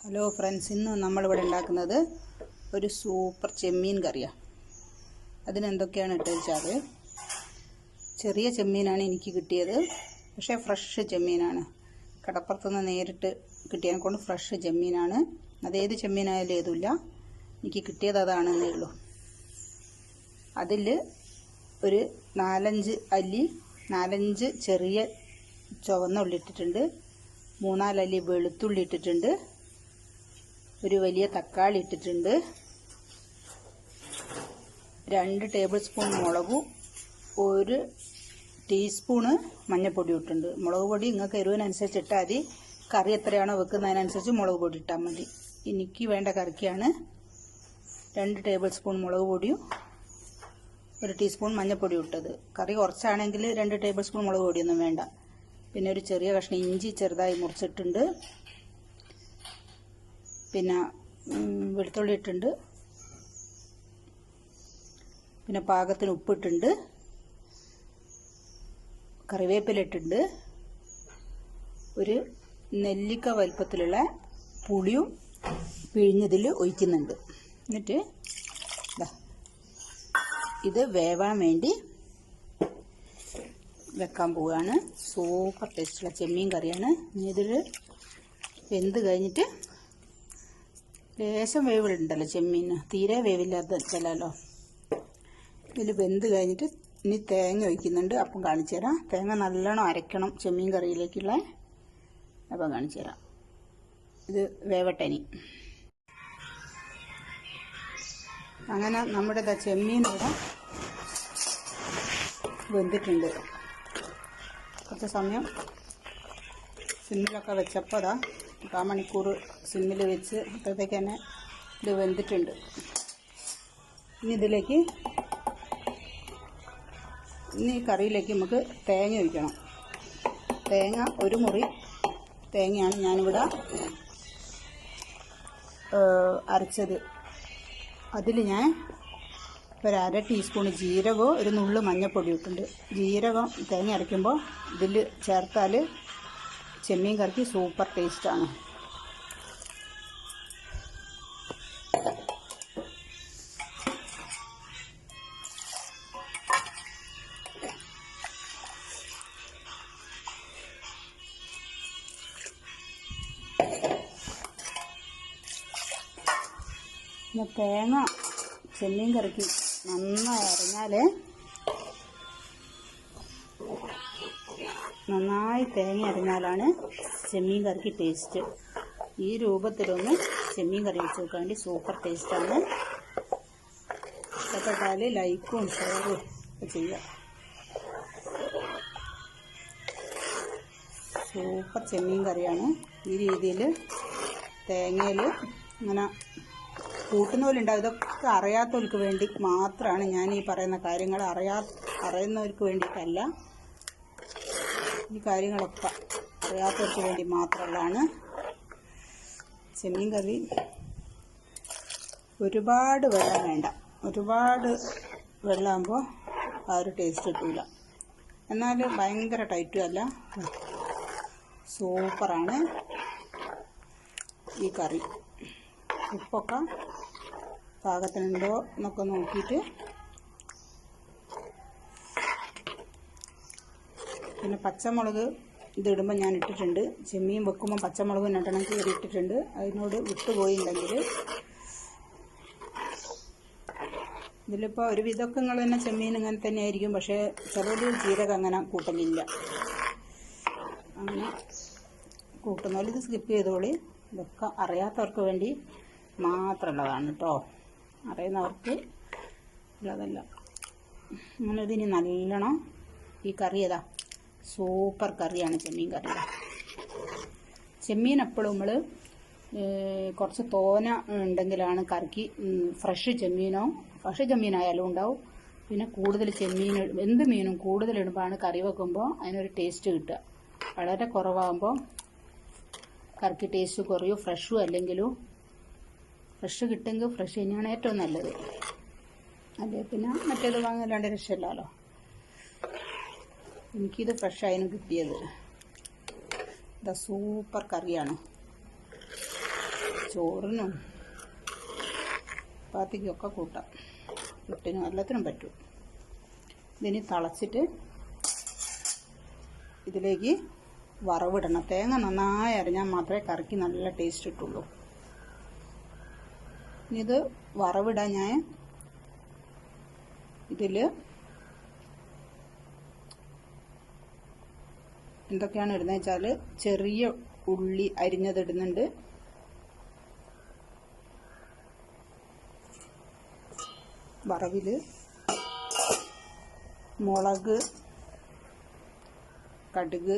Hello friends, ഇന്ന് നമ്മളിവിടെ ഉണ്ടാക്കുന്നത് ഒരു സൂപ്പർ ചെമ്മീൻ കറിയാണ്. അതിനെന്തൊക്കെയാണ് ഇട്ട് വെച്ചാൽ, ചെറിയ ചെമ്മീനാണ് എനിക്ക് കിട്ടിയത്. പക്ഷേ ഫ്രഷ് ചെമ്മീനാണ്. കടപ്പുറത്തുനിന്ന് നേരിട്ട് കിട്ടിയതിനെ കൊണ്ട് ഫ്രഷ് ചെമ്മീനാണ്. അതേത് ചെമ്മീനായാലും ഏതുമില്ല, എനിക്ക് കിട്ടിയത് അതാണെന്നേ ഉള്ളൂ. അതിൽ ഒരു 4-5 ചെറിയ ചുവന്ന ഉള്ളി ഇട്ടിട്ടുണ്ട്, 3-4 അല്ലി വെളുത്തുള്ളി ഇട്ടിട്ടുണ്ട്, ഒരു വലിയ തക്കാളി ഇട്ടിട്ടുണ്ട്, 2 ടേബിൾ സ്പൂൺ മുളകും 1 ടീസ്പൂണ് മഞ്ഞൾപ്പൊടി ഇട്ടിട്ടുണ്ട്. മുളക് പൊടി നിങ്ങൾക്ക് എരിവിനനുസരിച്ച് ഇട്ടാൽ മതി. കറി എത്രയാണോ വെക്കുന്നതിനനുസരിച്ച് മുളക് പൊടി ഇട്ടാൽ മതി. എനിക്ക് വേണ്ട കറിക്കാണ് 2 ടേബിൾ സ്പൂൺ മുളക് പൊടിയും 1 ടീസ്പൂൺ മഞ്ഞൾപ്പൊടി ഇട്ടത്. കറി കുറച്ചാണെങ്കിൽ 2 ടേബിൾ സ്പൂൺ മുളക് പൊടിയൊന്നും വേണ്ട. പിന്നെ ഒരു ചെറിയ കഷ്ണം ഇഞ്ചി ചെറുതായി മുറിച്ചിട്ടുണ്ട്, പിന്നെ വെളുത്തുള്ളി ഇട്ടുണ്ട്, പിന്നെ പാകത്തിന് ഉപ്പിട്ടുണ്ട്, കറിവേപ്പില ഇട്ടുണ്ട്, ഒരു നെല്ലിക്ക വലുപ്പത്തിലുള്ള പുളിയും പിഴിഞ്ഞതിൽ ഒഴിക്കുന്നുണ്ട്. എന്നിട്ട് ഇത് വേവാൻ വേണ്ടി വെക്കാൻ പോവുകയാണ്. സൂപ്പർ ടേസ്റ്റുള്ള ചെമ്മീൻ കറിയാണ്. ഇതിൽ വെന്ത് കഴിഞ്ഞിട്ട് ലേശം വേവുണ്ടല്ലോ ചെമ്മീന്, തീരെ വേവില്ലാത്ത വെച്ചാലോ. ഇതിൽ വെന്ത് കഴിഞ്ഞിട്ട് ഇനി തേങ്ങ ഒഴിക്കുന്നുണ്ട്. അപ്പം കാണിച്ചു തരാം. തേങ്ങ നല്ലോണം അരയ്ക്കണം ചെമ്മീൻ കറിയിലേക്കുള്ള. അപ്പം കാണിച്ചു തരാം. ഇത് വേവട്ടനി. അങ്ങനെ നമ്മുടെ ചെമ്മീൻ ഇവിടെ വെന്തിട്ടുണ്ട്. കുറച്ച് സമയം സിമ്മിലൊക്കെ വെച്ചപ്പോൾ 1/4 മണിക്കൂർ സിമ്മിൽ വെച്ച് അപ്പോഴത്തേക്ക് തന്നെ ഇത് വെന്തിട്ടുണ്ട്. ഇനി ഈ കറിയിലേക്ക് നമുക്ക് തേങ്ങ ഒഴിക്കണം. തേങ്ങ 1 മുറി തേങ്ങയാണ് ഞാനിവിടെ അരച്ചത്. അതിൽ ഞാൻ ഒരു 1/2 ടീസ്പൂൺ ജീരകവും 1 നുള്ളു മഞ്ഞൾപ്പൊടി ഇട്ടിട്ടുണ്ട്. ജീരകം തേങ്ങ അരയ്ക്കുമ്പോൾ ഇതിൽ ചേർത്താൽ ചെമ്മീൻ കറിക്ക് സൂപ്പർ ടേസ്റ്റാണ്. തേങ്ങ ചെമ്മീൻ കറിക്ക് നന്നായി അരഞ്ഞാൽ, നന്നായി തേങ്ങ അരഞ്ഞാലാണ് ചെമ്മീൻ കറിക്ക് ടേസ്റ്റ്. ഈ രൂപത്തിലൊന്ന് ചെമ്മീൻ കറി വെച്ച് നോക്കാൻ വേണ്ടി സൂപ്പർ ടേസ്റ്റാണ്. ഇഷ്ടപ്പെട്ടാൽ ലൈക്കും ഷെയറും ഒക്കെ ചെയ്യുക. സൂപ്പർ ചെമ്മീൻ കറിയാണ്. ഈ രീതിയിൽ തേങ്ങയിൽ ഇങ്ങനെ കൂട്ടുന്നവരുണ്ടാവും. ഇതൊക്കെ അറിയാത്തവർക്ക് വേണ്ടി മാത്രമാണ് ഞാൻ ഈ പറയുന്ന കാര്യങ്ങൾ. അറിയുന്നവർക്ക് വേണ്ടിയിട്ടല്ല. ഈ കാര്യങ്ങളൊക്കെ അറിയാത്തവർക്ക് വേണ്ടി മാത്രമുള്ളതാണ്. ചെമ്മീൻ കറി ഒരുപാട് വെള്ളം വേണ്ട. ഒരുപാട് വെള്ളമാകുമ്പോൾ ആ ഒരു ടേസ്റ്റ് കിട്ടില്ല. എന്നാൽ ഭയങ്കര ടൈറ്റും അല്ല. സൂപ്പറാണ് ഈ കറി. ഉപ്പൊക്കെ പാകത്തിനുണ്ടോ എന്നൊക്കെ നോക്കിയിട്ട്, പിന്നെ പച്ചമുളക് ഇതിടുമ്പോൾ ഞാൻ ഇട്ടിട്ടുണ്ട്. ചെമ്മീൻ വെക്കുമ്പോൾ പച്ചമുളക് 2 കീറി ഇട്ടിട്ടുണ്ട്. അതിനോട് വിട്ടുപോയിട്ടുണ്ടെങ്കിൽ ഇതിലിപ്പോൾ ഒരു വിധമൊക്കെ നിങ്ങൾ തന്നെ ചെമ്മീൻ ഇങ്ങനെ തന്നെ ആയിരിക്കും. പക്ഷേ ചിലർ ജീരകം അങ്ങനെ കൂട്ടലില്ല. അങ്ങനെ കൂട്ടുന്നവർ ഇത് സ്കിപ്പ് ചെയ്തോളി. ഇതൊക്കെ അറിയാത്തവർക്ക് വേണ്ടി മാത്രമുള്ളതാണ് കേട്ടോ. അറിയുന്നവർക്ക് ഉള്ളതല്ല. അങ്ങനെ ഇതിന് നല്ലോണം ഈ കറി സൂപ്പർ കറിയാണ് ചെമ്മീൻ കറി. ചെമ്മീൻ എപ്പോഴും നമ്മൾ കുറച്ച് തോന ഉണ്ടെങ്കിലാണ് കറിക്ക് ഫ്രഷ് ചെമ്മീനായാലും ഉണ്ടാവും. പിന്നെ കൂടുതൽ ചെമ്മീൻ, എന്ത് മീനും കൂടുതൽ ഇടുമ്പോഴാണ് കറി വെക്കുമ്പോൾ അതിനൊരു ടേസ്റ്റ് കിട്ടുക. വളരെ കുറവാകുമ്പോൾ കറിക്ക് ടേസ്റ്റ് കുറയും. ഫ്രഷും അല്ലെങ്കിലും ഫ്രഷ് കിട്ടുമെങ്കിൽ ഫ്രഷ് തന്നെയാണ് ഏറ്റവും നല്ലത്. അല്ലേ പിന്നെ മറ്റേത് വാങ്ങാൻ രക്ഷമില്ലല്ലോ. എനിക്കിത് ഫ്രഷായിരുന്നു കിട്ടിയത്. സൂപ്പർ കറിയാണ്. ചോറിനും ചപ്പാത്തിക്കൊക്കെ കൂട്ടാം, പുട്ടിനും എല്ലാത്തിനും പറ്റും. ഇതിനി തിളച്ചിട്ട് ഇതിലേക്ക് വറവിടണം. തേങ്ങ നന്നായി അരഞ്ഞാൽ മാത്രമേ കറിക്ക് നല്ല ടേസ്റ്റ് കിട്ടുള്ളൂ. ഇനി ഇത് വറവിടാൻ ഞാൻ ഇതിൽ എന്തൊക്കെയാണ് ഇടുന്നത് വെച്ചാൽ ചെറിയ ഉള്ളി അരിഞ്ഞതിടുന്നുണ്ട്, വറവിൽ മുളക്, കടുക്,